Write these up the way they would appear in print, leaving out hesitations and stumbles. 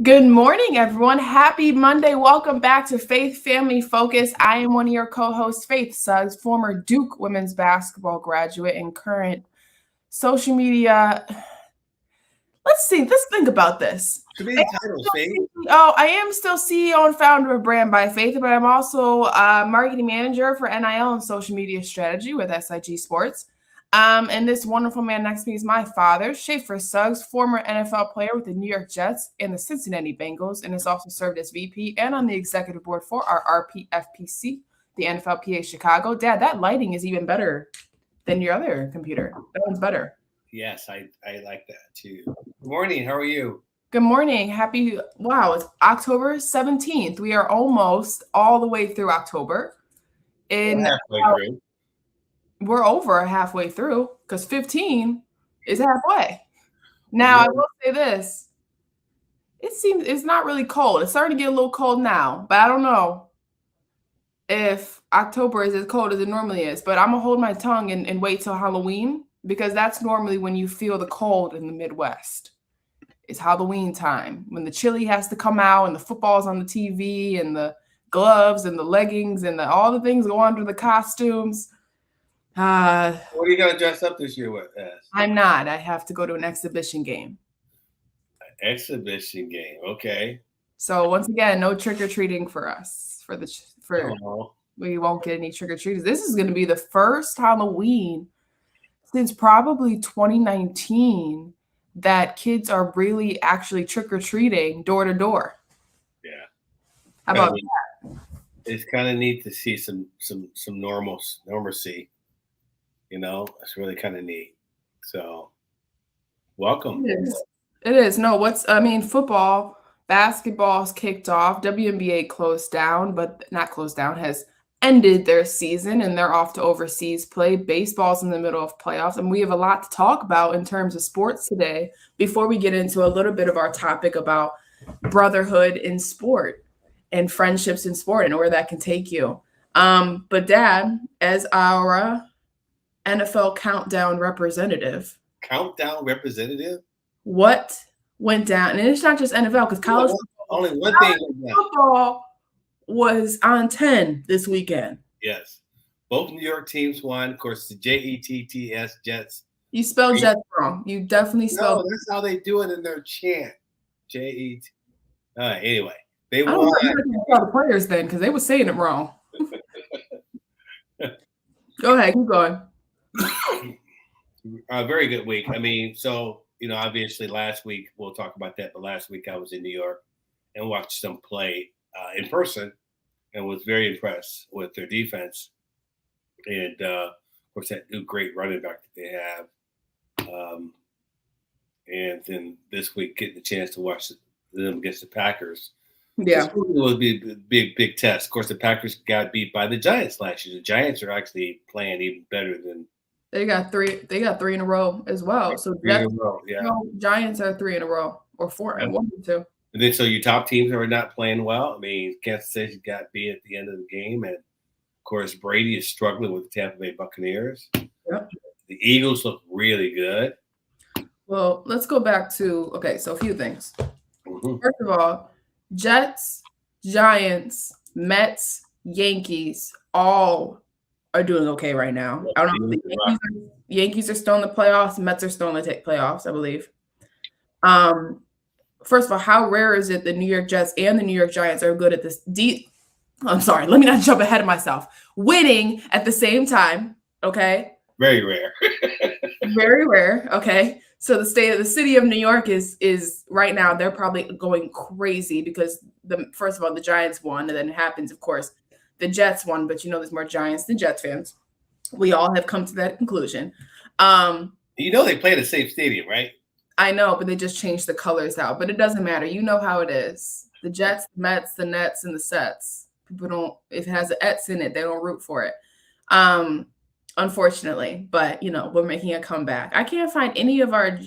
Good morning, everyone. Happy Monday. Welcome back to Faith Family Focus. I am one of your co-hosts, Faith Suggs, former Duke women's basketball graduate and current social media. Let's think about this. Too many titles, Faith. I am still CEO and founder of Brand by Faith, but I'm also marketing manager for NIL and social media strategy with SIG Sports. And this wonderful man next to me is my father, Schaefer Suggs, former NFL player with the New York Jets and the Cincinnati Bengals, and has also served as VP and on the executive board for our RPFPC, the NFLPA Chicago. Dad, that lighting is even better than your other computer. That one's better. Yes, I like that too. Good morning. How are you? Good morning. It's October 17th. We are almost all the way through October. We're over halfway through because 15 is halfway. Now, I will say this. It's not really cold. It's starting to get a little cold now, but I don't know if October is as cold as it normally is. But I'm going to hold my tongue and wait till Halloween because that's normally when you feel the cold in the Midwest. It's Halloween time when the chili has to come out and the football's on the TV and the gloves and the leggings and all the things go under the costumes. What are you going to dress up this year with? I'm not. I have to go to an exhibition game. Exhibition game. Okay. So once again, no trick-or-treating for us. We won't get any trick-or-treaters. This is going to be the first Halloween since probably 2019 that kids are really actually trick-or-treating door to door. Yeah. How about that? It's kind of neat to see some normalcy. You know, it's really kind of neat. So, welcome. It is. No, football, basketball's kicked off. WNBA closed down, but not closed down, has ended their season, and they're off to overseas play. Baseball's in the middle of playoffs, and we have a lot to talk about in terms of sports today before we get into a little bit of our topic about brotherhood in sport and friendships in sport and where that can take you. But Dad, as our NFL countdown representative. Countdown representative? What went down? And it's not just NFL because college football was on 10 this weekend. Yes. Both New York teams won. Of course, the Jetts, Jets. You spelled Jets wrong. You definitely spelled. No, that's how they do it in their chant. Jet. Anyway, they won. I don't know how to spell the players then because they were saying it wrong. Go ahead, keep going. A very good week. I mean, obviously last week, we'll talk about that, but last week I was in New York and watched them play in person and was very impressed with their defense. And, of course, that new great running back that they have. And then this week, getting the chance to watch them against the Packers. Yeah. It will be a big test. Of course, the Packers got beat by the Giants last year. The Giants are actually playing even better than. They got three in a row as well. So Giants are 3 in a row or 4 and 1 and 2. And then so your top teams are not playing well. I mean, Kansas City got beat at the end of the game, and of course Brady is struggling with the Tampa Bay Buccaneers. Yep. The Eagles look really good. Well, let's go back to so a few things. Mm-hmm. First of all, Jets, Giants, Mets, Yankees, all are doing okay right now. I don't know if the Yankees are still in the playoffs. Mets are still in the playoffs, I believe. First of all, how rare is it the New York Jets and the New York Giants are good at this? I'm sorry, let me not jump ahead of myself. Winning at the same time, okay? Very rare. Very rare, okay? So the city of New York is right now, they're probably going crazy because first of all, the Giants won, and then it happens, of course, the Jets won, but there's more Giants than Jets fans. We all have come to that conclusion. They play at a safe stadium, right? I know, but they just changed the colors out. But it doesn't matter. You know how it is. The Jets, the Mets, the Nets, and the Sets. People don't, if it has an Ets in it, they don't root for it. Unfortunately. But, we're making a comeback. I can't find any of our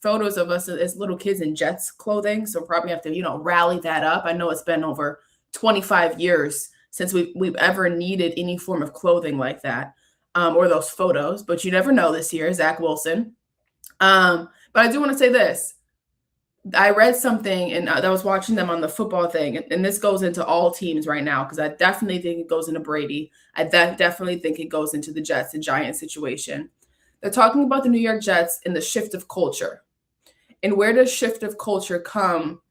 photos of us as little kids in Jets clothing. So probably have to, rally that up. I know it's been over 25 years since we've ever needed any form of clothing like that, or those photos. But you never know this year, Zach Wilson. But I do want to say this. I read something, and I was watching them on the football thing, and this goes into all teams right now because I definitely think it goes into Brady. I definitely think it goes into the Jets and Giants situation. They're talking about the New York Jets and the shift of culture. And where does shift of culture come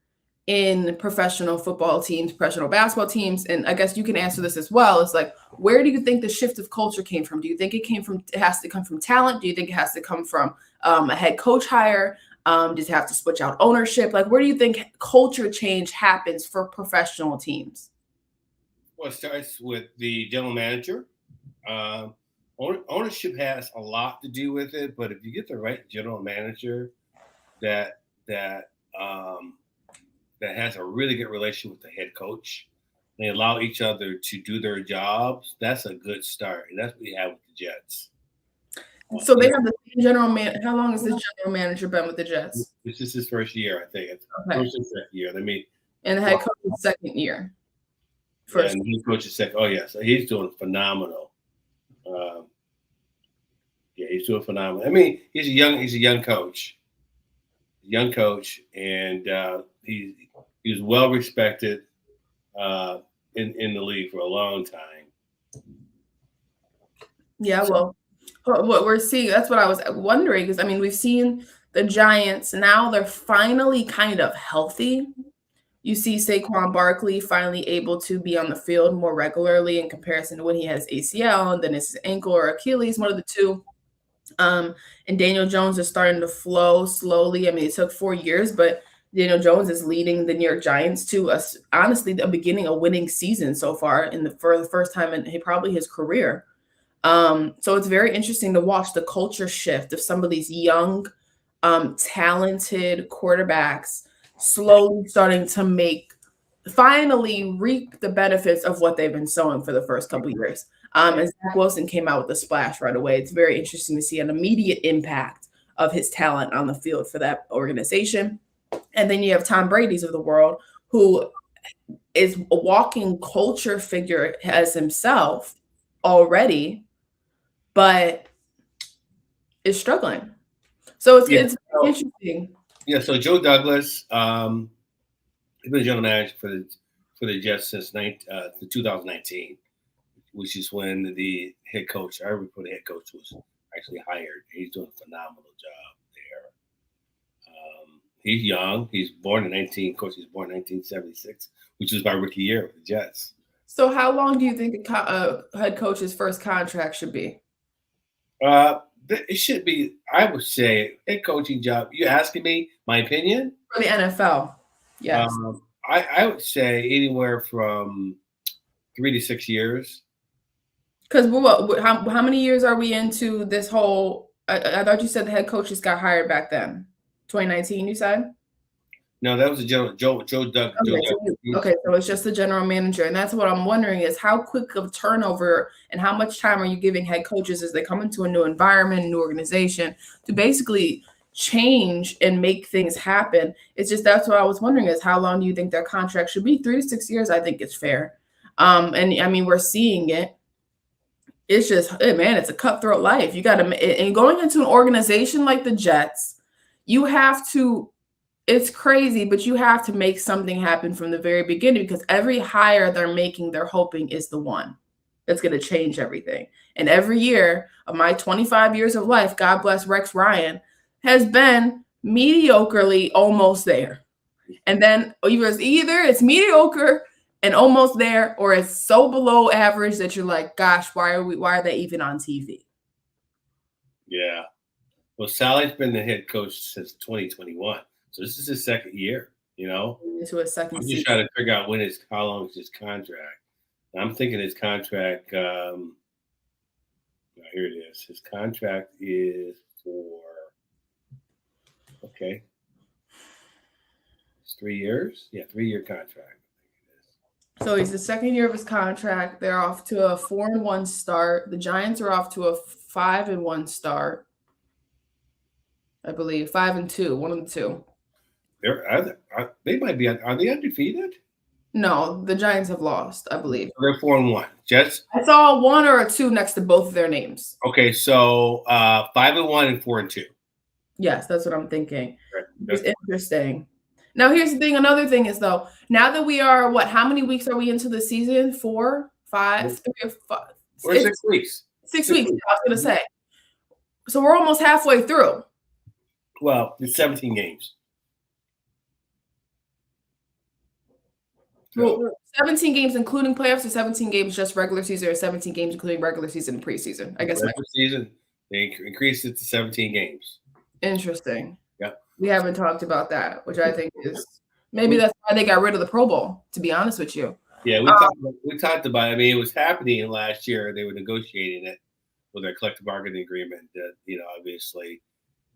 in professional football teams, professional basketball teams? And I guess you can answer this as well. It's like, where do you think the shift of culture came from? Do you think it has to come from talent? Do you think it has to come from a head coach hire? Does it have to switch out ownership? Like, where do you think culture change happens for professional teams? Well, it starts with the general manager. Ownership has a lot to do with it, but if you get the right general manager that that um, that has a really good relationship with the head coach, they allow each other to do their jobs. That's a good start, and that's what we have with the Jets. So they have the same general man. How long has this general manager been with the Jets? This is his first year, I think. It's Okay. first and second year. Let me. And the head coach is second year. Yeah, and the coach is second. Oh yes, he's doing phenomenal. Yeah, he's doing phenomenal. I mean, he's a young coach, and he was well respected in the league for a long time. Yeah, well, what we're seeing, that's what I was wondering, because I mean, we've seen the Giants, now they're finally kind of healthy. You see Saquon Barkley finally able to be on the field more regularly in comparison to when he has ACL and then it's his ankle or Achilles, one of the two. And Daniel Jones is starting to flow slowly. I mean, it took 4 years, but Daniel Jones is leading the New York Giants to honestly the beginning of winning season so far for the first time in probably his career. So it's very interesting to watch the culture shift of some of these young, talented quarterbacks slowly starting to finally reap the benefits of what they've been sowing for the first couple of years. And Zach Wilson came out with a splash right away. It's very interesting to see an immediate impact of his talent on the field for that organization. And then you have Tom Brady's of the world, who is a walking culture figure as himself already, but is struggling. So it's interesting. Yeah, so Joe Douglas, he's been general manager for the Jets since 2019, which is when the head coach, I remember the head coach was actually hired. He's doing a phenomenal job there. He's young. He's born in 1976, which was my rookie year with the Jets. So how long do you think a head coach's first contract should be? It should be, I would say, head coaching job. You asking me my opinion? For the NFL, yes. I would say anywhere from 3 to 6 years. Because how many years are we into this whole? I thought you said the head coaches got hired back then, 2019. You said. No, that was a Joe Doug. Okay, so it's just the general manager, and that's what I'm wondering is how quick of turnover and how much time are you giving head coaches as they come into a new environment, new organization to basically change and make things happen. It's just that's what I was wondering is how long do you think their contract should be? 3 to 6 years, I think it's fair. And I mean we're seeing it. It's just man, it's a cutthroat life. You got to and going into an organization like the Jets, you have to. It's crazy, but you have to make something happen from the very beginning because every hire they're making, they're hoping is the one that's going to change everything. And every year of my 25 years of life, God bless Rex Ryan, has been mediocrely almost there. And then either it's mediocre and almost there, or it's so below average that you're like, gosh, why are they even on TV? Yeah. Well, Sally's been the head coach since 2021. So this is his second year, Into a second I'm season. just trying to figure out how long is his contract. And I'm thinking his contract, here it is. His contract is it's 3 years. Yeah, 3-year contract. So he's the second year of his contract. They're off to a 4-1 start. The Giants are off to a 5-1 start. I believe 5-2, one of the two. They might be. Are they undefeated? No, the Giants have lost, I believe. They're 4-1. Jets. I saw 1 or a 2 next to both of their names. Okay, so 5-1 and 4-2. Yes, that's what I'm thinking. Right. It's interesting. Now, here's the thing. Another thing is though, now that we are what? How many weeks are we into the season? 4, 5, 3 or 5? Or It's 6 weeks. 6 weeks. I was gonna say. So we're almost halfway through. Well, it's 17 games. So, 17 games including playoffs, or 17 games just regular season, or 17 games including regular season and preseason? I guess regular season they increased it to 17 games. Interesting. Yeah, we haven't talked about that, which I think is maybe that's why they got rid of the Pro Bowl. To be honest with you. Yeah, we talked about it. I mean, it was happening last year. They were negotiating it with their collective bargaining agreement. That obviously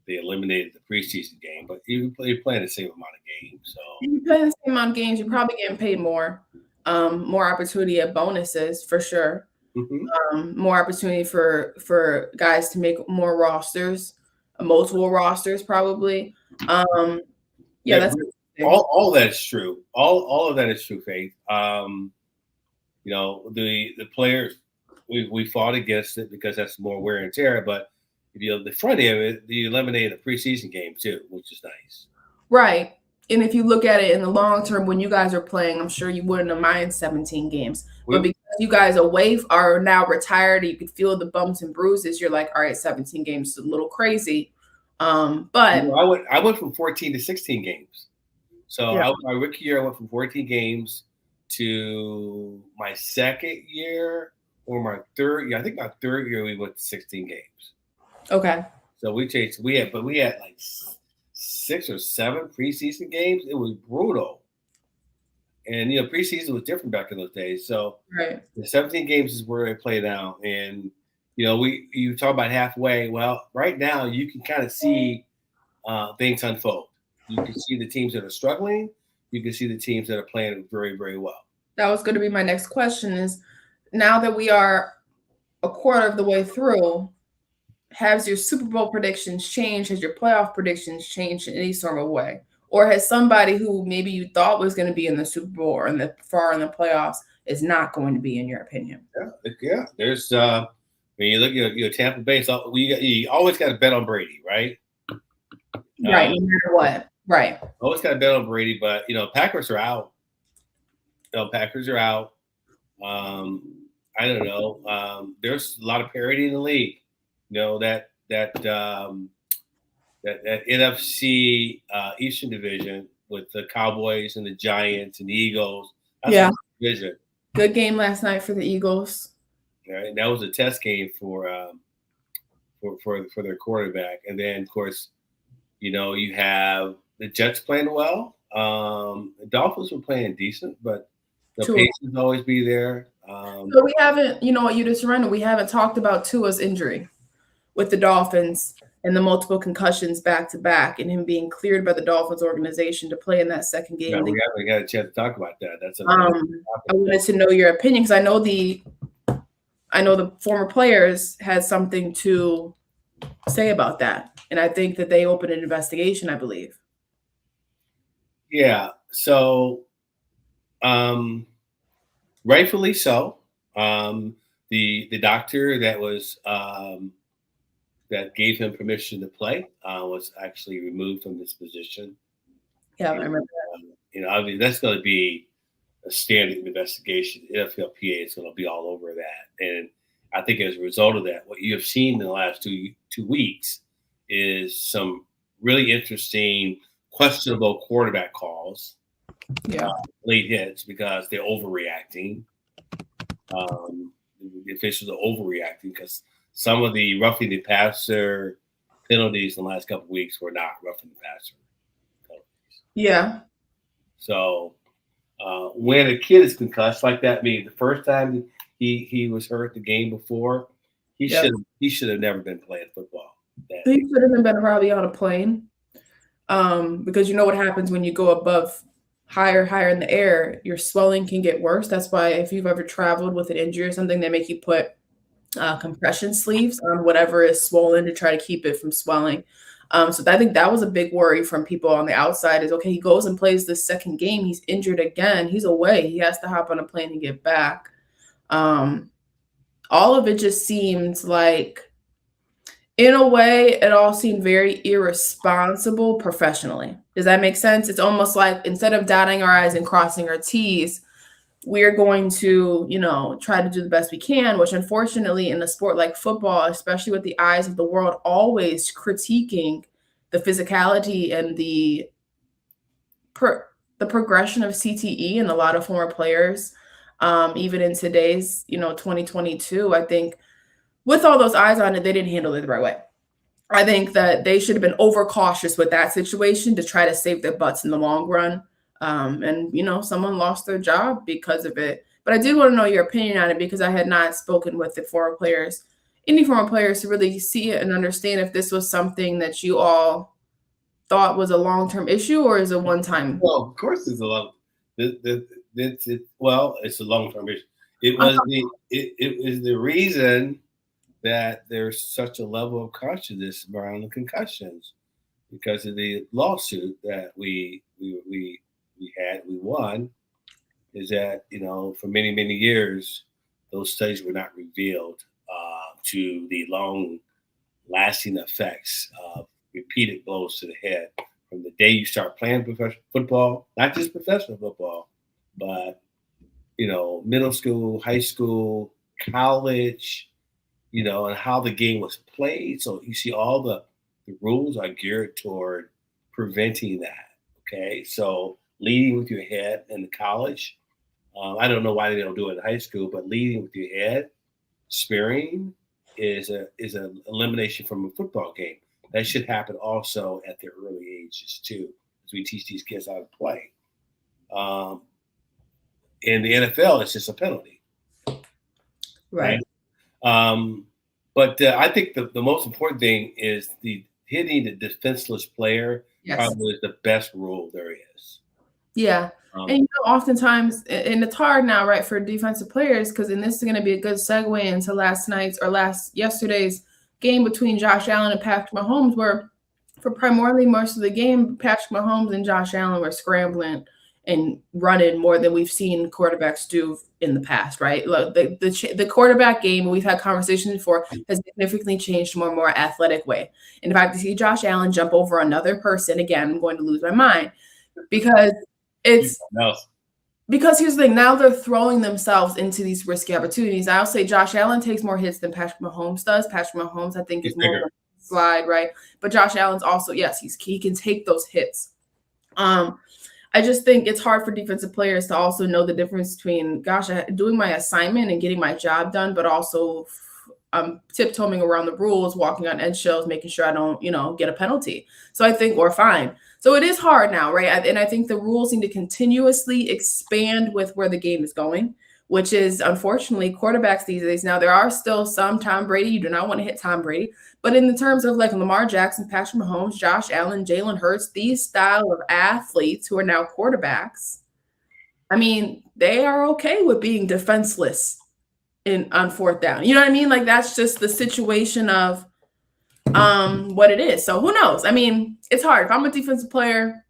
they eliminated the preseason game, but you're playing the same amount of games. So if you play the same amount of games, you're probably getting paid more. More opportunity at bonuses for sure. More opportunity for guys to make more rosters, multiple rosters probably. Yeah, that's all that is true. All of that is true, Faith. The players we fought against it because that's more wear and tear, but the front end of it, you eliminate a preseason game too, which is nice. Right. And if you look at it in the long term, when you guys are playing, I'm sure you wouldn't have minded 17 games. But because you guys are now retired, you could feel the bumps and bruises. You're like, all right, 17 games is a little crazy. But I went from 14 to 16 games. So my rookie year, I went from 14 games to my second year or my third year. I think my third year we went to 16 games. Okay. So we changed. We had like 6 or 7 preseason games. It was brutal. And preseason was different back in those days. So the 17 games is where they play now. And you talk about halfway. Well, right now you can kind of see things unfold. You can see the teams that are struggling. You can see the teams that are playing very, very well. That was going to be my next question. Is now that we are a quarter of the way through, has your Super Bowl predictions changed? Has your playoff predictions changed in any sort of way? Or has somebody who maybe you thought was going to be in the Super Bowl or in the playoffs is not going to be, in your opinion? Yeah. There's when you look at your Tampa Bay, you always got to bet on Brady, right? Right, no matter what. Right. Always got to bet on Brady, but Packers are out. Packers are out. I don't know. There's a lot of parity in the league. That NFC Eastern Division with the Cowboys and the Giants and the Eagles. That's a division. Good game last night for the Eagles. Right, that was a test game for their quarterback, and then of course, you have the Jets playing well. The Dolphins were playing decent, but the Pacers always be there. So we haven't, what you just surrendered. We haven't talked about Tua's injury with the Dolphins and the multiple concussions back to back, and him being cleared by the Dolphins organization to play in that second game. Yeah, we haven't got a chance to talk about that. That's I wanted to know your opinion because I know the former players had something to say about that, and I think that they opened an investigation, I believe. Yeah. So, rightfully so. The doctor that was that gave him permission to play was actually removed from this position. Yeah, I remember that. I mean, that's going to be a standard investigation. NFLPA is going to be all over that, and I think as a result of that, what you have seen in the last two weeks is some really interesting, questionable quarterback calls. Yeah, late hits because they're overreacting. The officials are overreacting because some of the roughing the passer penalties in the last couple of weeks were not roughing the passer penalties. Yeah. So when a kid is concussed like that, the first time he was hurt the game before, he should have never been playing football. He should have been probably on a plane. Because you know what happens when you go above higher in the air, your swelling can get worse. That's why if you've ever traveled with an injury or something, they make you put compression sleeves on whatever is swollen to try to keep it from swelling. So I think that was a big worry from people on the outside is, okay, he goes and plays this second game. He's injured again. He's away. He has to hop on a plane and get back. All of it just seemed like, in a way, it all seemed very irresponsible professionally. Does that make sense? It's almost like instead of dotting our I's and crossing our T's, we're going to, try to do the best we can, which unfortunately in a sport like football, especially with the eyes of the world always critiquing the physicality and the progression of CTE and a lot of former players, even in today's, 2022, I think with all those eyes on it, they didn't handle it the right way. I think that they should have been overcautious with that situation to try to save their butts in the long run. And someone lost their job because of it. But I did want to know your opinion on it because I had not spoken with the former players, any former players, to really see it and understand if this was something that you all thought was a long-term issue or is a one-time. Well, of course, it's a long. It's a long-term issue. It Uh, was it was the reason that there's such a level of consciousness around the concussions because of the lawsuit that we won. Is that for many years those studies were not revealed to the long lasting effects of repeated blows to the head from the day you start playing professional football, not just professional football, but middle school, high school, college, and how the game was played. So you see all the rules are geared toward preventing that. Okay, so leading with your head in the college, I don't know why they don't do it in high school, but leading with your head, spearing is an elimination from a football game. That should happen also at their early ages too, as we teach these kids how to play. Um, in the NFL, it's just a penalty, right. right? But I think the most important thing is the hitting the defenseless player Yes. probably is the best rule there is. Yeah. And oftentimes, and it's hard now, right, for defensive players, because and this is going to be a good segue into yesterday's game between Josh Allen and Patrick Mahomes, where for primarily most of the game, Patrick Mahomes and Josh Allen were scrambling and running more than we've seen quarterbacks do in the past, right? Look, the quarterback game, we've had conversations before, has significantly changed to a more athletic way. And if I have to see Josh Allen jump over another person, again, I'm going to lose my mind because it's because here's the thing. Now they're throwing themselves into these risky opportunities. I'll say Josh Allen takes more hits than Patrick Mahomes does. Patrick Mahomes, I think, is more of a slide, right? But Josh Allen's also, yes, he can take those hits. I just think it's hard for defensive players to also know the difference between, gosh, doing my assignment and getting my job done, but also tiptoeing around the rules, walking on eggshells, making sure I don't, get a penalty. So I think, or fine. So it is hard now, right? And I think the rules need to continuously expand with where the game is going, which is unfortunately quarterbacks these days. Now, there are still some Tom Brady. You do not want to hit Tom Brady. But in the terms of like Lamar Jackson, Patrick Mahomes, Josh Allen, Jalen Hurts, these style of athletes who are now quarterbacks, I mean, they are okay with being defenseless on fourth down. You know what I mean? Like that's just the situation of what it is. So who knows? I mean, it's hard. If I'm a defensive player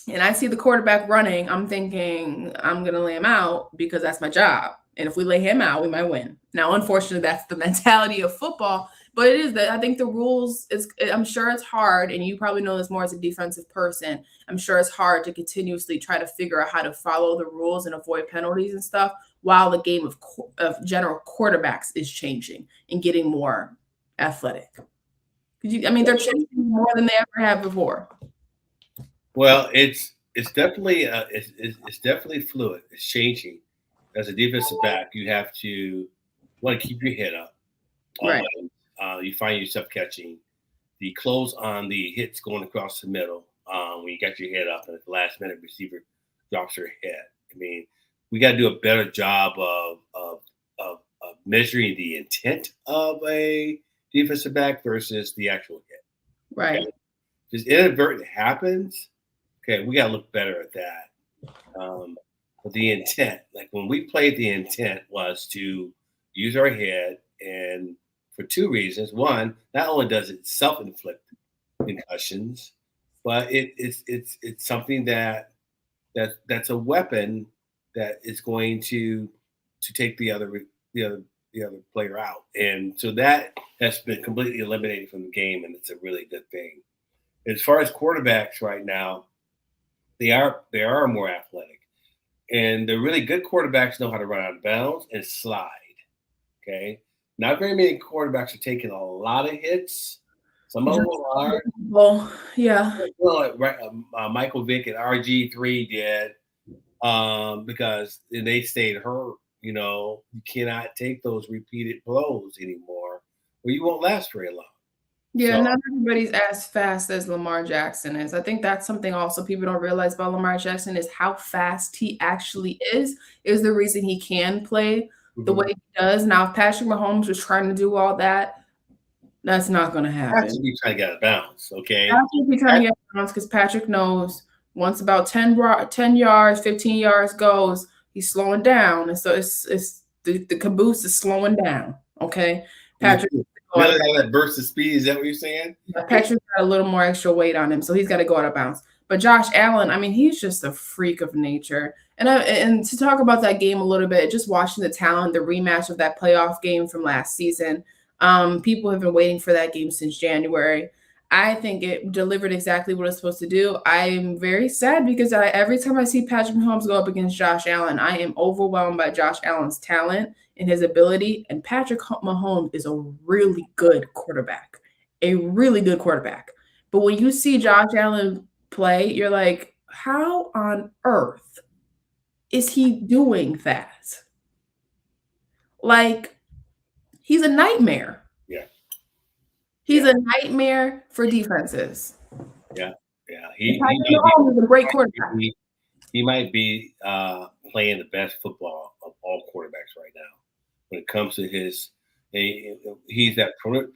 and I see the quarterback running, I'm thinking I'm gonna lay him out because that's my job. And if we lay him out, we might win. Now, unfortunately, that's the mentality of football. But it is that I think the rules I'm sure it's hard, and you probably know this more as a defensive person. I'm sure it's hard to continuously try to figure out how to follow the rules and avoid penalties and stuff while the game of general quarterbacks is changing and getting more athletic. They're changing more than they ever have before. Well, it's definitely it's definitely fluid. It's changing. As a defensive back, you have to want to keep your head up. Right. You find yourself catching the close on the hits going across the middle when you got your head up, and at the last minute, receiver drops her head. I mean, we got to do a better job of measuring the intent of a defensive back versus the actual hit. Right. Okay? Just inadvertent happens. Okay, we got to look better at that. But the intent, like when we played, the intent was to use our head, and for two reasons. One, not only does it self-inflict concussions, but it's something that's a weapon that is going to take the other player out, and so that has been completely eliminated from the game, and it's a really good thing. As far as quarterbacks right now, They are more athletic, and the really good quarterbacks know how to run out of bounds and slide. Okay, not very many quarterbacks are taking a lot of hits. Some of them are. Well, yeah. Well, right, Michael Vick and RG3 did because they stayed hurt. You cannot take those repeated blows anymore, or you won't last very long. Yeah, So not everybody's as fast as Lamar Jackson is. I think that's something also people don't realize about Lamar Jackson is how fast he actually is the reason he can play the way mhm. he does. Now, if Patrick Mahomes was trying to do all that, that's not gonna That's happen. to be trying to get out of bounds. Okay, Patrick be trying to get bounds because Patrick knows once about 10 yards, 15 yards goes, he's slowing down. And so it's the caboose is slowing down. Okay. Patrick really have that burst of speed. Is that what you're saying? Patrick's got a little more extra weight on him, so he's got to go out of bounds. But Josh Allen, I mean, he's just a freak of nature. And to talk about that game a little bit, just watching the talent, the rematch of that playoff game from last season. People have been waiting for that game since January. I think it delivered exactly what it's supposed to do. I am very sad because every time I see Patrick Mahomes go up against Josh Allen, I am overwhelmed by Josh Allen's talent and his ability. And Patrick Mahomes is a really good quarterback, a really good quarterback. But when you see Josh Allen play, you're like, how on earth is he doing that? Like, he's a nightmare. Yeah. He's a nightmare for defenses. Yeah. Patrick Mahomes is a great quarterback. He might be playing the best football of all quarterbacks right now. When it comes to he's that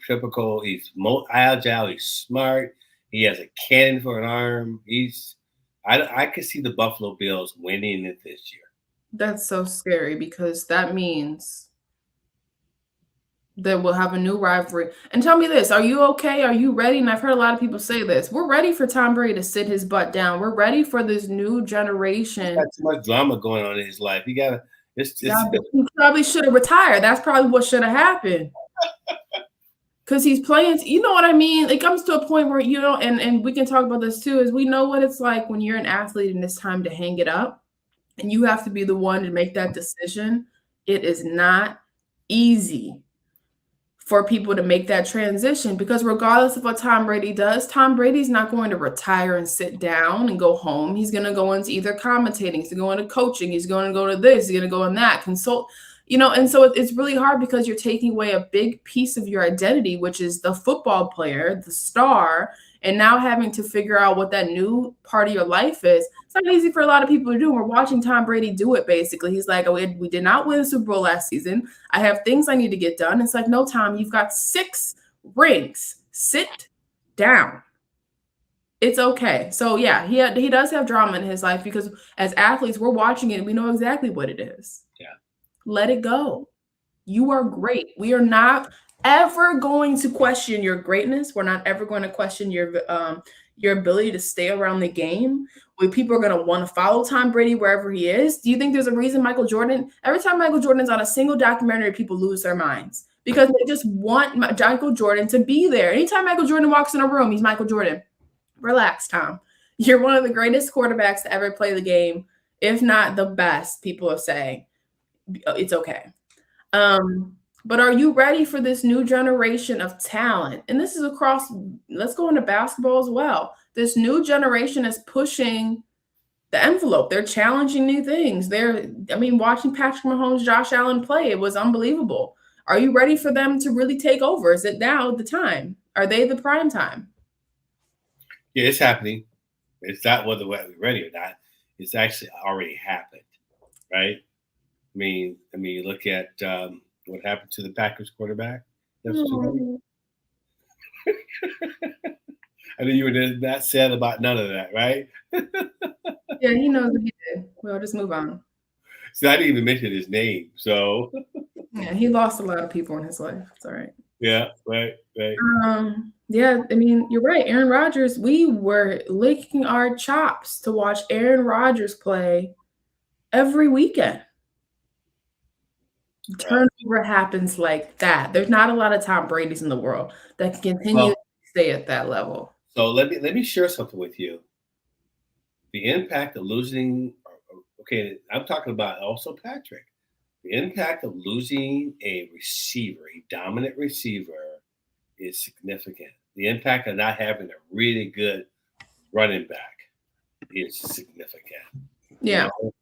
typical. He's agile. He's smart. He has a cannon for an arm. I could see the Buffalo Bills winning it this year. That's so scary because that means that we'll have a new rivalry. And tell me this, are you okay? Are you ready? And I've heard a lot of people say this. We're ready for Tom Brady to sit his butt down. We're ready for this new generation. He's got too much drama going on in his life. He probably should have retired. That's probably what should have happened. Because he's playing, you know what I mean? It comes to a point where, and we can talk about this too, is we know what it's like when you're an athlete and it's time to hang it up and you have to be the one to make that decision. It is not easy for people to make that transition because regardless of what Tom Brady does, Tom Brady's not going to retire and sit down and go home. He's going to go into either commentating, he's going to coaching, he's going to go to this, he's going to go in that, consult, and so it's really hard because you're taking away a big piece of your identity, which is the football player, the star, and now having to figure out what that new part of your life is. It's not easy for a lot of people to do. We're watching Tom Brady do it, basically. He's like, oh, we did not win the Super Bowl last season. I have things I need to get done. It's like, no, Tom, you've got 6 rings. Sit down. It's okay. So, yeah, he does have drama in his life because as athletes, we're watching it. We know exactly what it is. Yeah. Let it go. You are great. We are not ever going to question your greatness. We're not ever going to question your ability to stay around the game. Where people are going to want to follow Tom Brady wherever he is. Do you think there's a reason every time Michael Jordan's on a single documentary, people lose their minds because they just want Michael Jordan to be there. Anytime Michael Jordan walks in a room, he's Michael Jordan. Relax, Tom. You're one of the greatest quarterbacks to ever play the game, if not the best, people are saying. It's okay. But are you ready for this new generation of talent? And this is across, let's go into basketball as well. This new generation is pushing the envelope. They're challenging new things. Watching Patrick Mahomes, Josh Allen play, it was unbelievable. Are you ready for them to really take over? Is it now the time? Are they the prime time? Yeah, it's happening. It's not whether we're ready or not. It's actually already happened, right? I mean, you look at what happened to the Packers quarterback. I know you were not sad about none of that, right? Yeah, he knows what he did. We'll just move on. So I didn't even mention his name. So yeah, he lost a lot of people in his life. It's all right. Yeah, right. Yeah, you're right. Aaron Rodgers, we were licking our chops to watch Aaron Rodgers play every weekend. Turnover happens like that. There's not a lot of Tom Brady's in the world that can continue to stay at that level. So let me share something with you. the impact of losing. Okay, I'm talking about also Patrick. The impact of losing a receiver, a dominant receiver, is significant. The impact of not having a really good running back is significant. You Yeah. know,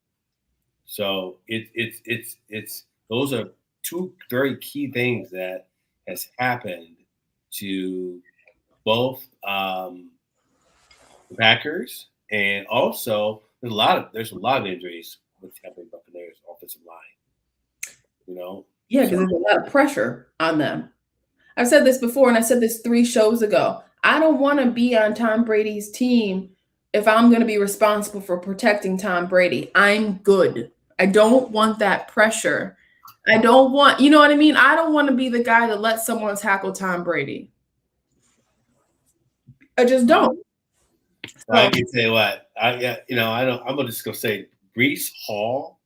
so it's those are two very key things that has happened to both the Packers, and also there's a lot of injuries with Tampa Bay Buccaneers offensive line. You know, Yeah, so because there's a lot of pressure on them. I've said this before, and I said this 3 shows ago. I don't want to be on Tom Brady's team if I'm going to be responsible for protecting Tom Brady. I'm good. I don't want that pressure. I don't want, you know what I mean? I don't want to be the guy that lets someone tackle Tom Brady. I just don't. I So, can say what I yeah, I don't. I'm just gonna say Brees Hall.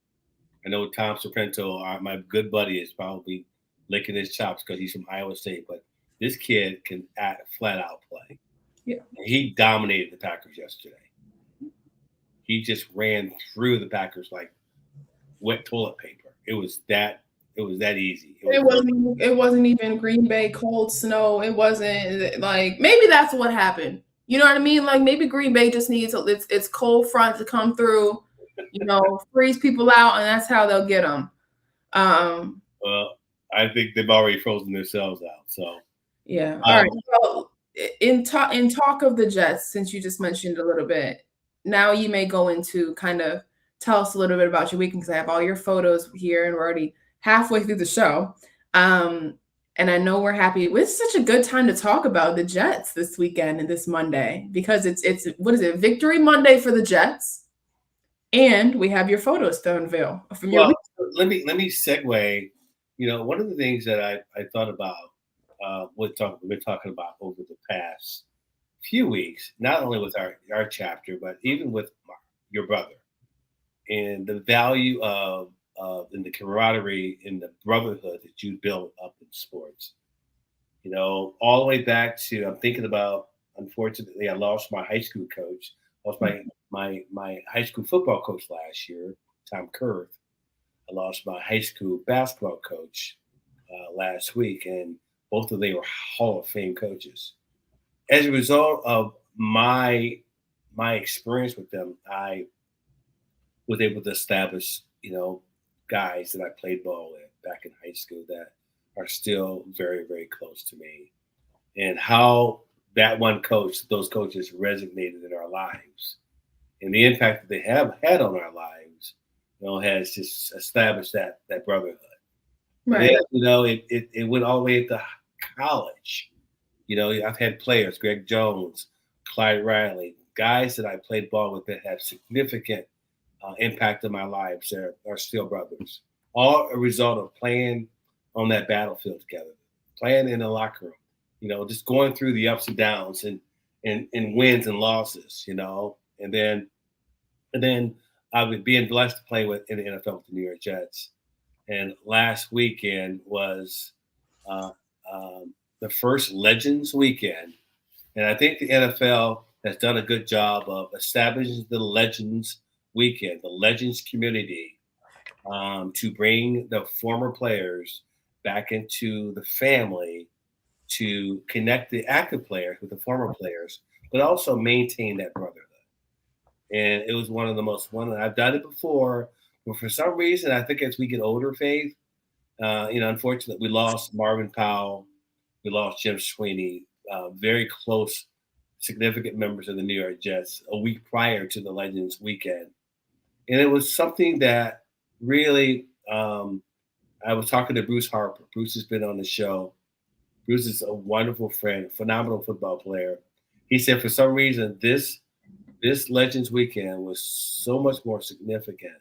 I know Tom Serpento, my good buddy, is probably licking his chops because he's from Iowa State, but this kid can flat out play. yeah. He dominated the Packers yesterday. He just ran through the Packers like wet toilet paper. It was that. It was that easy. It was. It wasn't even Green Bay cold snow. It wasn't like maybe that's what happened. You know what I mean? Like maybe Green Bay just needs its cold front to come through, freeze people out, and that's how they'll get them. Um, Well, I think they've already frozen themselves out. So, yeah. All um, right. Well, in talk of the Jets, since you just mentioned a little bit, now you may go into kind of tell us a little bit about your weekend because I have all your photos here and we're already halfway through the show. Um, and I know we're happy. It's such a good time to talk about the Jets this weekend and this Monday because it's what is it? Victory Monday for the Jets, and we have your photos to unveil from your well, week. let me segue. One of the things that I thought about we've been talking about over the past few weeks, not only with our chapter, but even with your brother, and the value and the camaraderie and the brotherhood that you built up in sports. All the way back to I'm thinking about. Unfortunately, I lost my high school coach. Lost my high school football coach last year, Tom Kurth. I lost my high school basketball coach last week, and both of them were Hall of Fame coaches. As a result of my experience with them, I was able to establish, guys that I played ball with back in high school that are still very, very close to me, and how those coaches resonated in our lives, and the impact that they have had on our lives, has just established that brotherhood. And then, Right. it went all the way to college. I've had players, Greg Jones, Clyde Riley, guys that I played ball with that have significant impact on my lives that are still brothers. All a result of playing on that battlefield together, playing in the locker room, just going through the ups and downs and wins and losses, and then I was being blessed to play with in the NFL with the New York Jets. And last weekend was uh, the first Legends weekend, and I think the NFL has done a good job of establishing the Legends weekend, the Legends community, to bring the former players back into the family to connect the active players with the former players, but also maintain that brotherhood. And it was one of the most one. I've done it before, but for some reason, I think as we get older, Faith, unfortunately, we lost Marvin Powell, we lost Jim Sweeney, very close, significant members of the New York Jets a week prior to the Legends weekend, and it was something that really. I was talking to Bruce Harper. Bruce has been on the show. Bruce is a wonderful friend, phenomenal football player. He said for some reason this Legends weekend was so much more significant,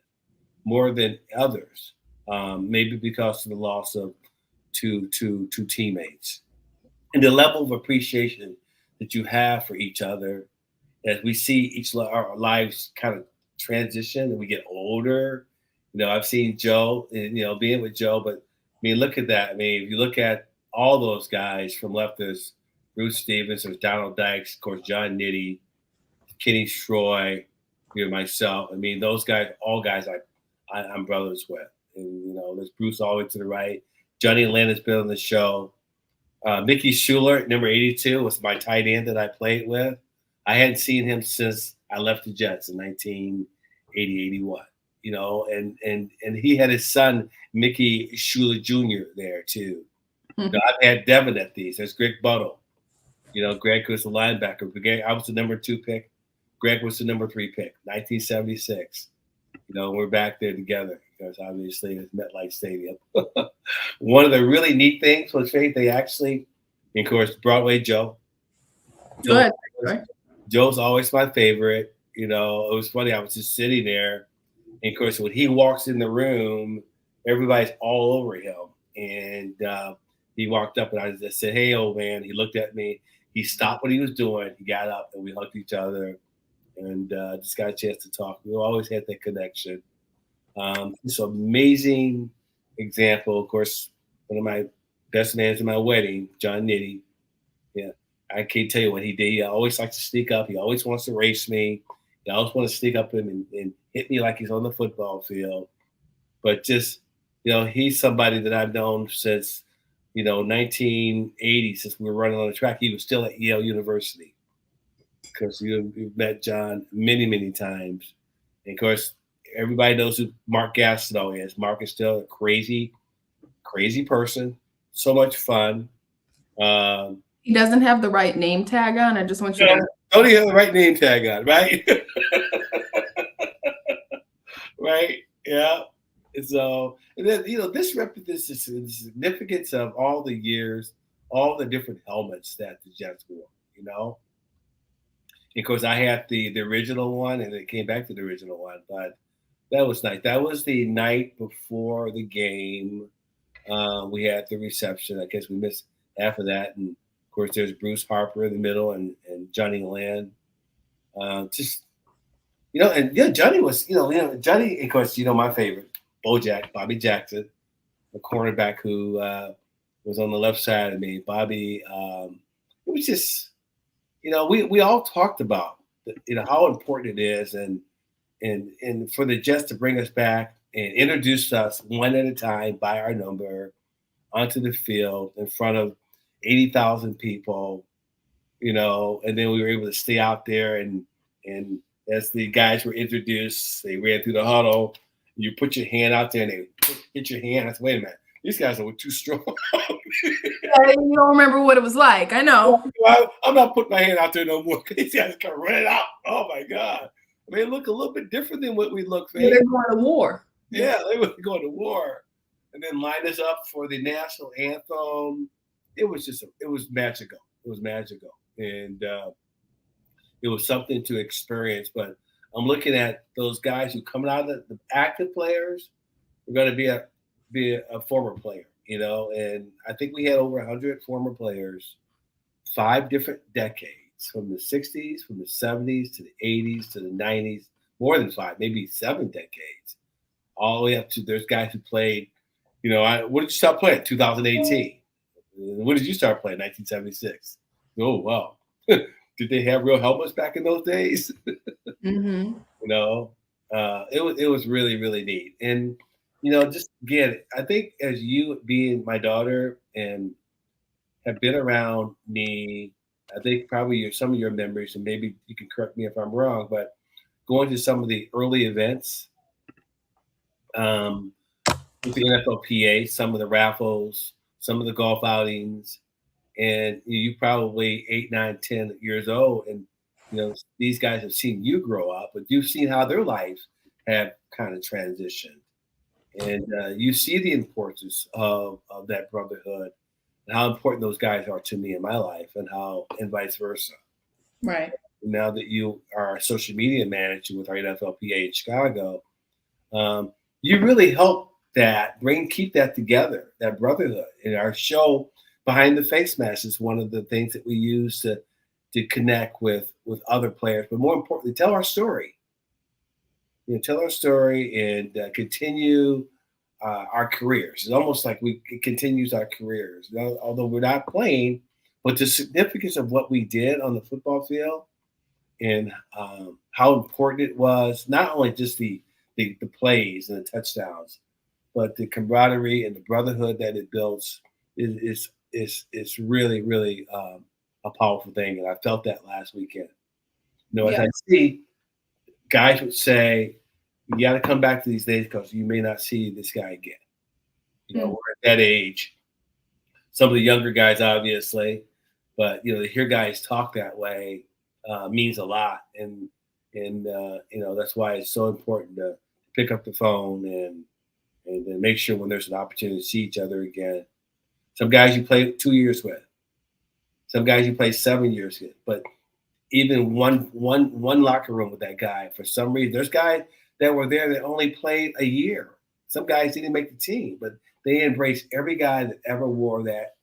more than others. Maybe because of the loss of two teammates and the level of appreciation that you have for each other as we see our lives kind of transition and we get older. I've seen Joe and being with Joe, but I mean, look at that. I mean, if you look at all those guys from left, there's Bruce Stevens, there's Donald Dykes, of course, John Nitty, Kenny Stroy, myself. I mean, those guys, all guys I'm brothers with. And, there's Bruce all the way to the right. Johnny Lynn has been on the show. Mickey Schuler, number 82, was my tight end that I played with. I hadn't seen him since I left the Jets in 1980, 81. And he had his son, Mickey Schuler Jr. there too. Mm-hmm. I've had Devin at these. There's Greg Buttle. Greg was the linebacker. I was the number 2 pick. Greg was the number 3 pick, 1976. We're back there together because obviously it's MetLife Stadium. One of the really neat things was Faith, they actually, of course, Broadway Joe. Good. Joe's always my favorite. It was funny. I was just sitting there. And of course, when he walks in the room, everybody's all over him. And he walked up and I just said, "Hey, old man." He looked at me. He stopped what he was doing. He got up and we hugged each other and just got a chance to talk. We always had that connection. It's an amazing example. Of course, one of my best mans at my wedding, John Nitty. Yeah, I can't tell you what he did. He always likes to sneak up. He always wants to race me. He always wants to sneak up him and hit me like he's on the football field. But just, he's somebody that I've known since, 1980, since we were running on the track. He was still at Yale University. Because you've met John many, many times. And of course, everybody knows who Mark Gastineau is. Mark is still a crazy, crazy person. So much fun. He doesn't have the right name tag on. I just want you to. Don't have the right name tag on, right? Right? Yeah. And so, and then, this represents the significance of all the years, all the different helmets that the Jets wore, Of course, I had the original one, and it came back to the original one. But that was nice. That was the night before the game. We had the reception. I guess we missed half of that. And, of course, there's Bruce Harper in the middle and Johnny Land. Johnny was, Johnny, of course, my favorite, Bobby Jackson, the cornerback who was on the left side of me. Bobby, it was just – we all talked about how important it is, and for the Jets to bring us back and introduce us one at a time by our number onto the field in front of 80,000 people, and then we were able to stay out there and as the guys were introduced, they ran through the huddle. You put your hand out there and they hit your hand. I said, "Wait a minute, these guys are too strong." Yeah, you don't remember what it was like. I know. I'm not putting my hand out there no more. These guys come running out. Oh my God. They look a little bit different than what we look for. Yeah, they're going to war. Yeah, they were going to war. And then line us up for the national anthem. It was magical. It was magical. And it was something to experience. But I'm looking at those guys who coming out of the active players are going to be a former player. And I think we had over 100 former players, 5 different decades, from the 60s, from the 70s to the 80s to the 90s, more than 5, maybe 7 decades, all the way up to there's guys who played, what did you start playing? 2018. When did you start playing? 1976. Oh, wow. Did they have real helmets back in those days? Mm-hmm. It was really, really neat. And, just again, I think as you being my daughter and have been around me, I think probably some of your memories, and maybe you can correct me if I'm wrong, but going to some of the early events with the NFLPA, some of the raffles, some of the golf outings, and you probably 8, 9, 10 years old, and these guys have seen you grow up, but you've seen how their lives have kind of transitioned. And you see the importance of that brotherhood and how important those guys are to me in my life and vice versa. Right. Now that you are a social media manager with our NFLPA in Chicago, you really help keep that together, that brotherhood. And our show, Behind the Face Mask, is one of the things that we use to connect with other players, but more importantly, tell our story. Tell our story and continue our careers. It's almost like it continues our careers, although we're not playing. But the significance of what we did on the football field and how important it was, not only just the plays and the touchdowns, but the camaraderie and the brotherhood that it builds is really, really a powerful thing. And I felt that last weekend. As Yeah. I see, guys would say, you got to come back to these days because you may not see this guy again. Mm. We're at that age. Some of the younger guys, obviously, but to hear guys talk that way means a lot, and that's why it's so important to pick up the phone and make sure when there's an opportunity to see each other again. Some guys you play 2 years with, some guys you play 7 years with, but even one locker room with that guy, for some reason, there's guys that were there that only played a year. Some guys didn't make the team, but they embraced every guy that ever wore that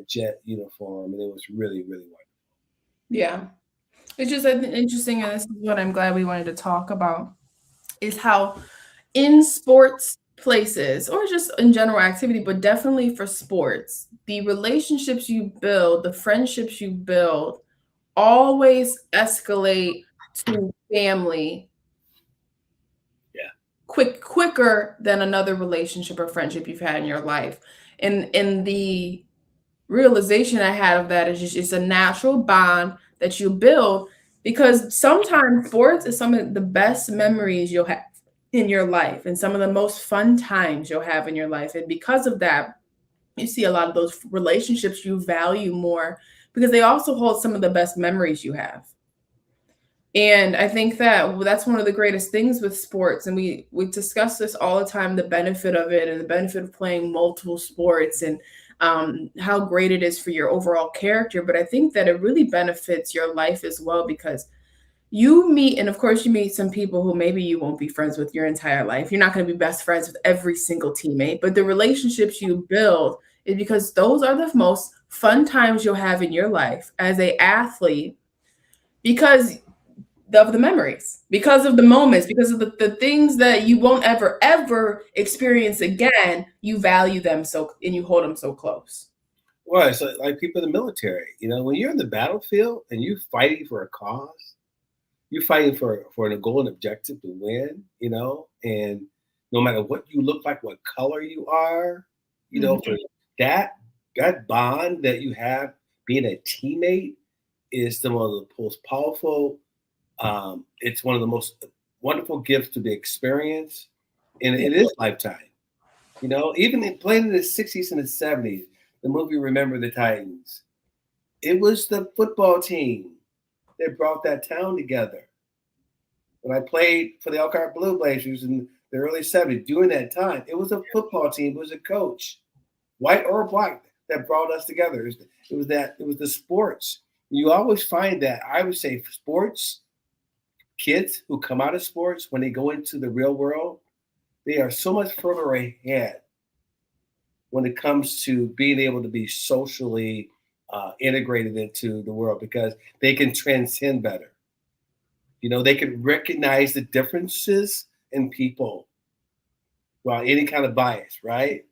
jet uniform, and it was really, really wonderful. Yeah. It's just interesting, and this is what I'm glad we wanted to talk about, is how in sports places or just in general activity, but definitely for sports, the relationships you build, the friendships you build always escalate to family Yeah. quicker than another relationship or friendship you've had in your life. And the realization I had of that is just it's a natural bond that you build, because sometimes sports is some of the best memories you'll have in your life and some of the most fun times you'll have in your life. And because of that, you see a lot of those relationships you value more because they also hold some of the best memories you have. And I think that that's one of the greatest things with sports. And we discuss this all the time, the benefit of it and the benefit of playing multiple sports, and how great it is for your overall character. But I think that it really benefits your life as well, because you meet, and of course, you meet some people who maybe you won't be friends with your entire life. You're not going to be best friends with every single teammate, but the relationships you build is because those are the most fun times you'll have in your life as a athlete, because of the memories, because of the moments, because of the things that you won't ever experience again. You value them so, and you hold them so close. Well, it's like people in the military. When you're in the battlefield and you're fighting for a cause, you're fighting for a goal and objective to win. And no matter what you look like, what color you are, for that that bond that you have being a teammate is one of the most powerful. It's one of the most wonderful gifts to be experienced, and Yeah. it is lifetime. Even playing in the '60s and the '70s, the movie Remember the Titans, it was the football team that brought that town together. When I played for the Elkhart Blue Blazers in the early '70s, during that time, it was a football team, it was a coach, white or black, that brought us together. It was the sports. You always find that. I would say sports kids who come out of sports, when they go into the real world, they are so much further ahead when it comes to being able to be socially integrated into the world, because they can transcend better. They can recognize the differences in people without any kind of bias, right?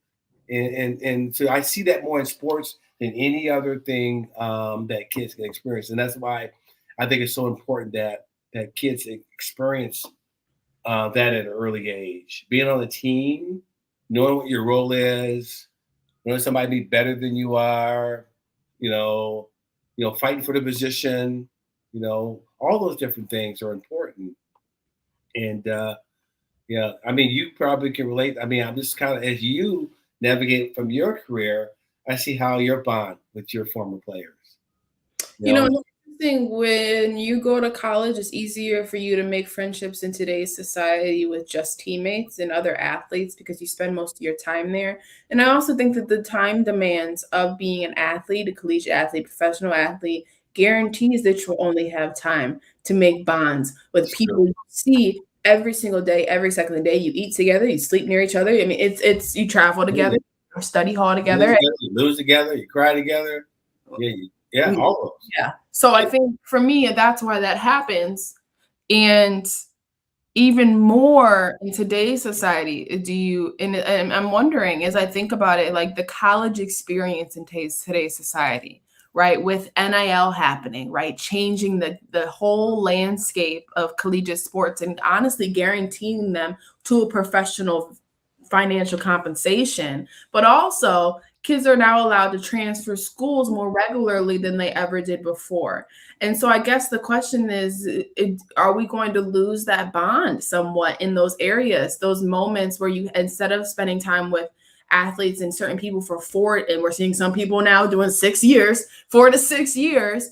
And so I see that more in sports than any other thing that kids can experience, and that's why I think it's so important that kids experience that at an early age. Being on a team, knowing what your role is, knowing somebody be better than you are, fighting for the position, all those different things are important. And yeah, I mean, you probably can relate. I mean, I'm just kind of, as you navigate from your career, I see how your bond with your former players. You You know, know, another thing, when you go to college, it's easier for you to make friendships in today's society with just teammates and other athletes because you spend most of your time there. And I also think that the time demands of being an athlete, a collegiate athlete, professional athlete, guarantees that you'll only have time to make bonds with it's true. people you see every single day, every second of the day. You eat together, you sleep near each other. I mean, it's you travel together, you study hall You win together. together, you lose together, you cry together. Yeah, yeah, all of those. Yeah. So I think for me, that's why that happens. And even more in today's society, and I'm wondering as I think about it, like the college experience in today's society. right? With NIL happening, right? Changing the whole landscape of collegiate sports and honestly guaranteeing them to a professional financial compensation, but also kids are now allowed to transfer schools more regularly than they ever did before. And so I guess the question is, are we going to lose that bond somewhat in those areas, those moments where you, instead of spending time with athletes and certain people for 4, and we're seeing some people now doing 6 years, 4 to 6 years,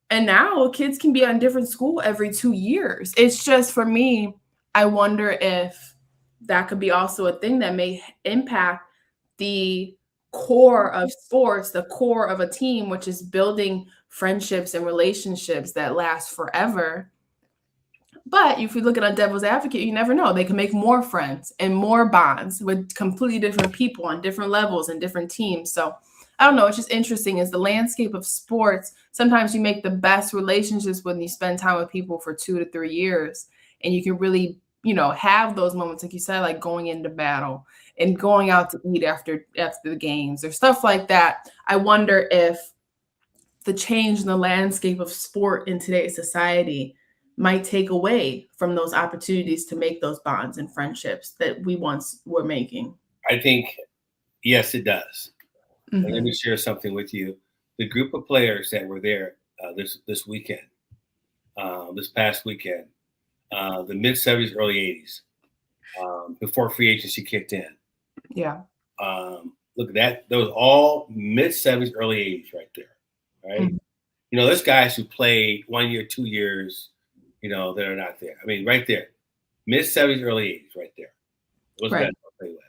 and now kids can be on different school every 2 years. It's just, for me, I wonder if that could be also a thing that may impact the core of sports, the core of a team, which is building friendships and relationships that last forever. But if you look at a devil's advocate, you never know. They can make more friends and more bonds with completely different people on different levels and different teams. So I don't know. It's just interesting. Is the landscape of sports. Sometimes you make the best relationships when you spend time with people for 2 to 3 years, and you can really, have those moments, like you said, like going into battle and going out to eat after the games or stuff like that. I wonder if the change in the landscape of sport in today's society might take away from those opportunities to make those bonds and friendships that we once were making. I think, yes, it does. Mm-hmm. And let me share something with you. The group of players that were there this weekend, this past weekend, the mid 70s, early 80s, before free agency kicked in. Yeah. Look at that. Those all mid 70s, early 80s right there. Right. Mm-hmm. There's guys who played 1 year, 2 years, that are not there. I mean, right there. Mid 70s, early 80s right there. It was right. Bad to play with.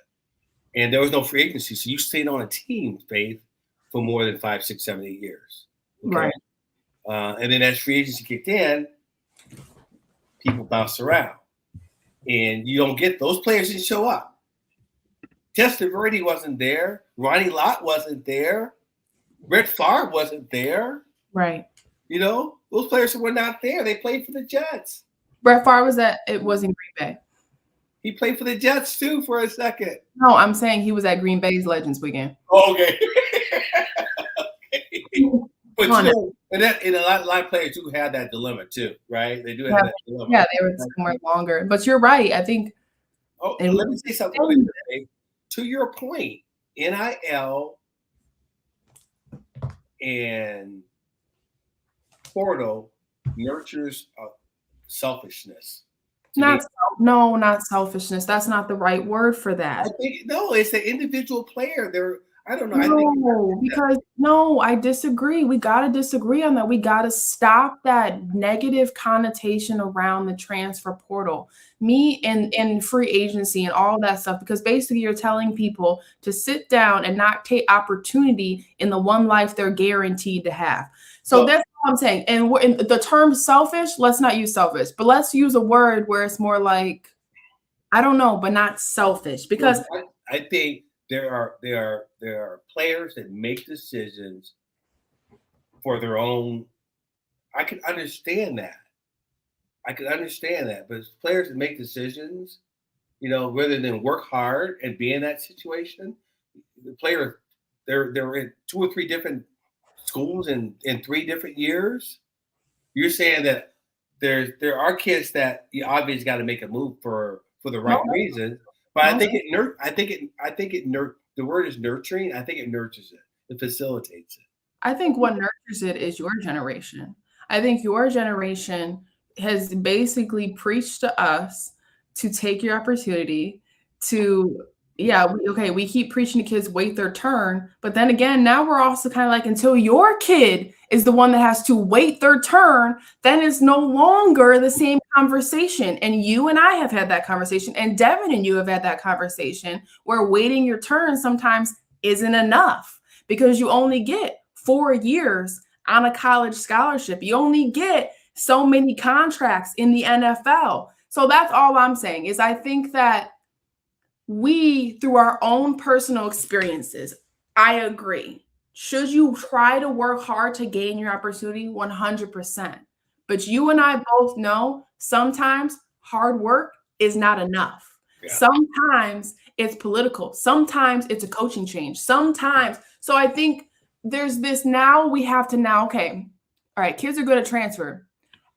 And there was no free agency. So you stayed on a team, Faith, for more than 5, 6, 7, 8 years. Okay? Right. And then as free agency kicked in, people bounced around. And you don't get those players didn't show up. Testaverde wasn't there. Ronnie Lott wasn't there. Brett Favre wasn't there. Right. Those players were not there. They played for the Jets. Brett Favre was in Green Bay. He played for the Jets too for a second. No, I'm saying he was at Green Bay's Legends weekend. Oh, okay. But and a lot of players do have that dilemma too, right? They do have that dilemma. Yeah, they were somewhere longer. But you're right. I think. Oh, let me say something. To your point, NIL and portal nurtures selfishness. Not selfishness. That's not the right word for that. I think it's an individual player. I don't know. I disagree. We got to disagree on that. We got to stop that negative connotation around the transfer portal, and free agency and all that stuff, because basically you're telling people to sit down and not take opportunity in the one life they're guaranteed to have. So that's what I'm saying. And the term selfish, let's not use selfish, but let's use a word where it's more like, I don't know, but not selfish, because I think there are players that make decisions for their own. I can understand that. But players that make decisions, rather than work hard and be in that situation, the player, they're in 2 or 3 different schools in 3 different years. You're saying that there are kids that you obviously got to make a move for the right reason. But I think the word is nurturing. I think it nurtures it. It facilitates it. I think what nurtures it is your generation. I think your generation has basically preached to us to take your opportunity to, we keep preaching to kids, wait their turn. But then again, now we're also kind of like, until your kid is the one that has to wait their turn, then it's no longer the same conversation. And you and I have had that conversation, and Devin and you have had that conversation, where waiting your turn sometimes isn't enough, because you only get 4 years on a college scholarship. You only get so many contracts in the NFL. So that's all I'm saying, is I think that we, through our own personal experiences, I agree. Should you try to work hard to gain your opportunity? 100%. But you and I both know sometimes hard work is not enough. Yeah. Sometimes it's political. Sometimes it's a coaching change. Sometimes. So I think there's this now we have to now, okay, all right, kids are going to transfer.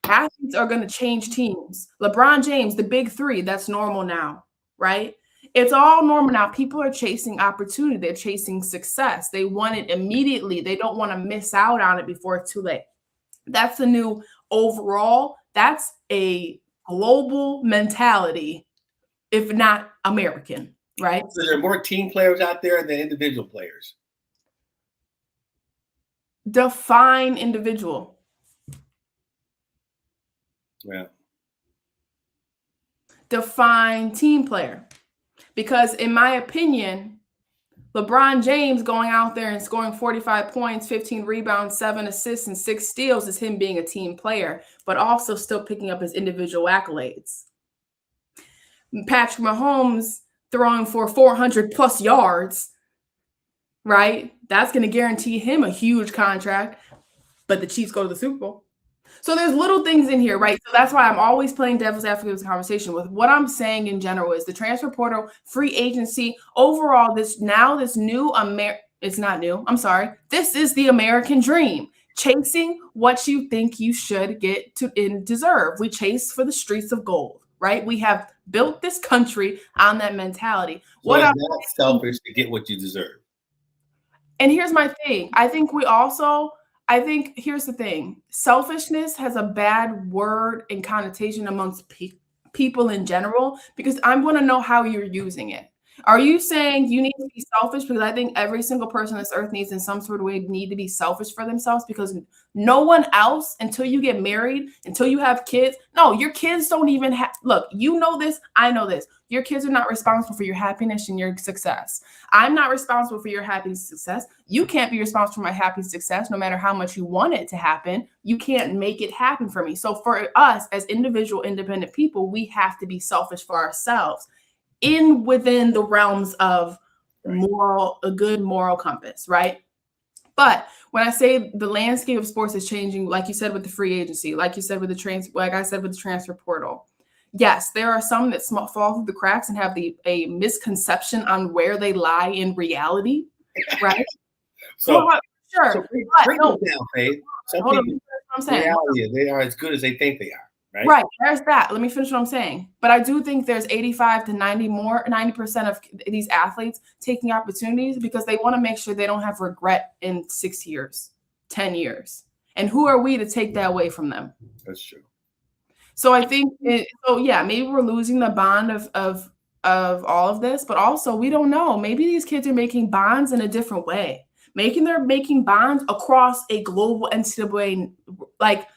Athletes are going to change teams. LeBron James, the big three, that's normal now, right? It's all normal now. People are chasing opportunity. They're chasing success. They want it immediately. They don't want to miss out on it before it's too late. That's the new overall. That's a global mentality, if not American, right? So there are more team players out there than individual players. Define individual. Yeah. Define team player. Because in my opinion, LeBron James going out there and scoring 45 points, 15 rebounds, 7 assists, and 6 steals is him being a team player, but also still picking up his individual accolades. Patrick Mahomes throwing for 400 plus yards, right? That's going to guarantee him a huge contract, but the Chiefs go to the Super Bowl. So there's little things in here, right? So that's why I'm always playing devil's advocate in this conversation. With what I'm saying in general is the transfer portal, free agency, overall, this new it's not new. I'm sorry. This is the American dream. Chasing what you think you should get to and deserve. We chase for the streets of gold, right? We have built this country on that mentality. So it's not selfish to get what you deserve. And here's my thing. I think here's the thing. Selfishness has a bad word and connotation amongst people in general, because I want to know how you're using it. Are you saying you need to be selfish? Because I think every single person on this earth needs in some sort of way need to be selfish for themselves, because no one else, until you get married, until you have kids. No, your kids don't even have, look, you know this, I know this. Your kids are not responsible for your happiness and your success. I'm not responsible for your happy success. You can't be responsible for my happy success, no matter how much you want it to happen. You can't make it happen for me. So for us as individual, independent people, we have to be selfish for ourselves within the realms of a good moral compass, right? But when I say the landscape of sports is changing, like you said with the free agency, like you said with like I said with the transfer portal, yes, there are some that fall through the cracks and have a misconception on where they lie in reality, right? So sure. So break it down, Faith. Some Hold on, people, I'm saying. reality, they are as good as they think they are. Right? Right. There's that. Let me finish what I'm saying. But I do think there's 85 to 90% of these athletes taking opportunities because they want to make sure they don't have regret in 6 years, 10 years. And who are we to take that away from them? That's true. So I think, maybe we're losing the bond of all of this, but also we don't know. Maybe these kids are making bonds in a different way. They're making bonds across a global NCAA, like,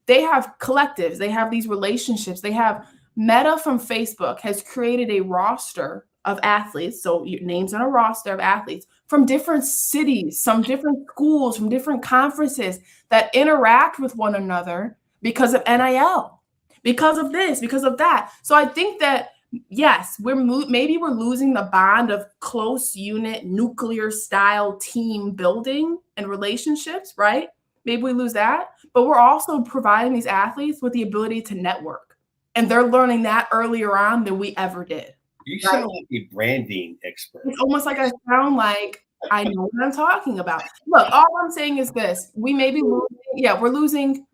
they have collectives, they have these relationships, they have Meta from Facebook has created a roster of athletes. So your name's on a roster of athletes from different cities, some different schools, from different conferences that interact with one another because of NIL, because of this, because of that. So I think that, yes, maybe we're losing the bond of close unit, nuclear style team building and relationships, right? Maybe we lose that, but we're also providing these athletes with the ability to network. And they're learning that earlier on than we ever did. You sound like a branding expert. It's almost like I sound like I know what I'm talking about. Look, all I'm saying is this. We may be losing, we're losing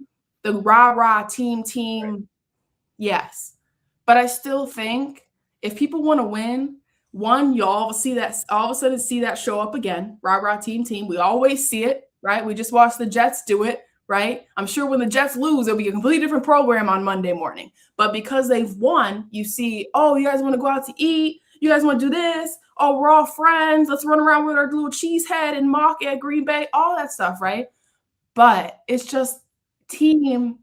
the rah-rah team. Yes. But I still think if people want to win, one, you all of a sudden see that show up again, rah-rah team. We always see it. Right? We just watched the Jets do it, right? I'm sure when the Jets lose, it'll be a completely different program on Monday morning. But because they've won, you see, oh, you guys want to go out to eat? You guys want to do this? Oh, we're all friends. Let's run around with our little cheese head and mock at Green Bay, all that stuff, right? But it's just team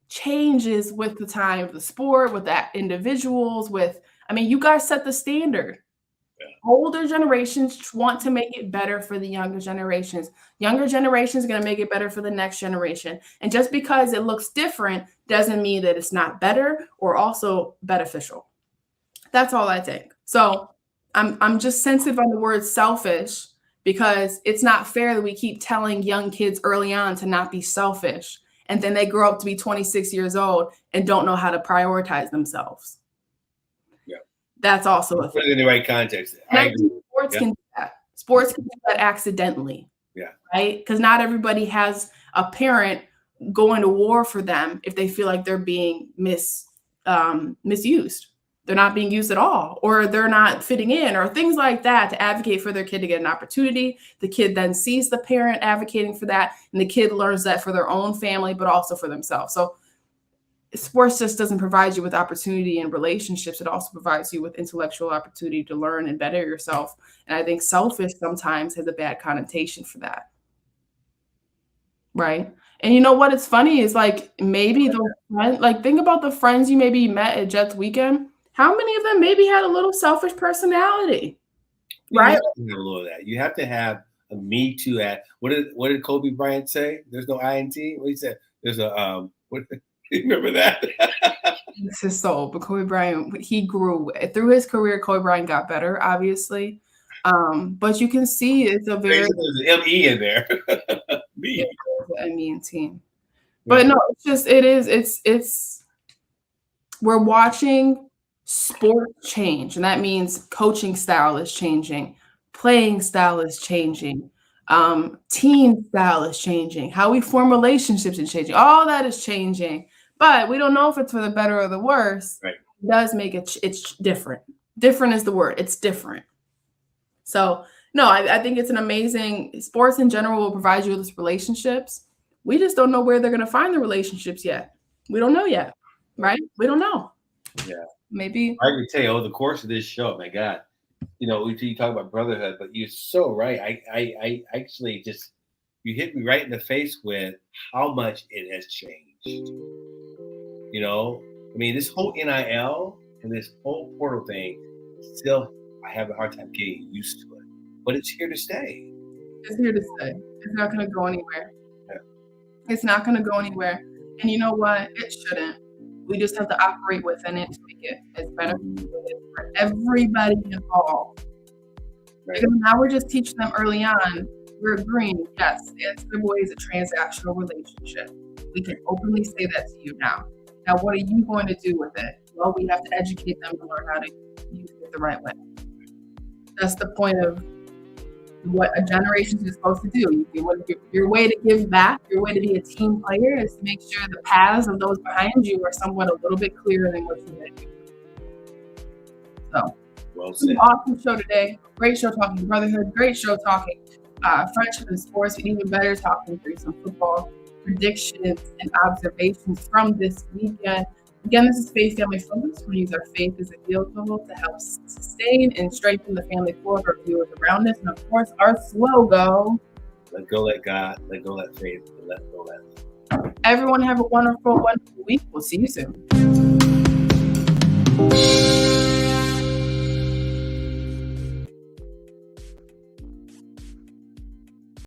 changes with the time of the sport, with that individuals, you guys set the standard. Older generations want to make it better for the younger generations. Younger generations are going to make it better for the next generation. And just because it looks different doesn't mean that it's not better or also beneficial. That's all I think. So I'm just sensitive on the word selfish because it's not fair that we keep telling young kids early on to not be selfish. And then they grow up to be 26 years old and don't know how to prioritize themselves. That's also a thing. Put it in the right context. Sports can do that. Sports can do that accidentally. Yeah. Right? Because not everybody has a parent going to war for them if they feel like they're being misused. They're not being used at all, or they're not fitting in, or things like that, to advocate for their kid to get an opportunity. The kid then sees the parent advocating for that, and the kid learns that for their own family, but also for themselves. So sports just doesn't provide you with opportunity and relationships. It also provides you with intellectual opportunity to learn and better yourself. And I think selfish sometimes has a bad connotation for that. Right. And you know what? It's funny is like maybe think about the friends you maybe met at Jets weekend. How many of them maybe had a little selfish personality? You Right. have to have a little of that. You have to have a me too at what did Kobe Bryant say? There's no INT. What he said? There's a what you remember that? It's his soul. But Kobe Bryant, he grew through his career. Kobe Bryant got better, obviously. But you can see it's a very there's an ME in there. Me. a mean team. But no, it's we're watching sport change, and that means coaching style is changing, playing style is changing, team style is changing, how we form relationships is changing. All that is changing, but we don't know if it's for the better or the worse. Right. It does make it's different. Different is the word. It's different. So no, I think it's an amazing sports in general will provide you with relationships. We just don't know where they're going to find the relationships yet. We don't know yet, right? We don't know. Yeah. Maybe. I can tell you over the course of this show, my God, you talk about brotherhood, but you're so right. I actually just, you hit me right in the face with how much it has changed. I mean, this whole NIL and this whole portal thing, still, I have a hard time getting used to it, but it's here to stay. It's here to stay. It's not going to go anywhere. Yeah. It's not going to go anywhere. And you know what? It shouldn't. We just have to operate within it to make it as beneficial for everybody involved. Right. Because now we're just teaching them early on. We're agreeing, yes, NCAA is a transactional relationship. We can openly say that to you now. Now, what are you going to do with it? Well, we have to educate them to learn how to use it the right way. That's the point of what a generation is supposed to do. Your way to give back, your way to be a team player is to make sure the paths of those behind you are somewhat a little bit clearer than what you did. So, well said. Awesome show today. Great show talking brotherhood. Great show talking friendship and sports, and even better talking through some football predictions and observations from this weekend. Again, this is Faith Family Focus. We use our faith as a field tool to help sustain and strengthen the family floor of our viewers around us. And of course, our slogan: let go, let God, let go, let faith, and let go, let love. Everyone have a wonderful week. We'll see you soon.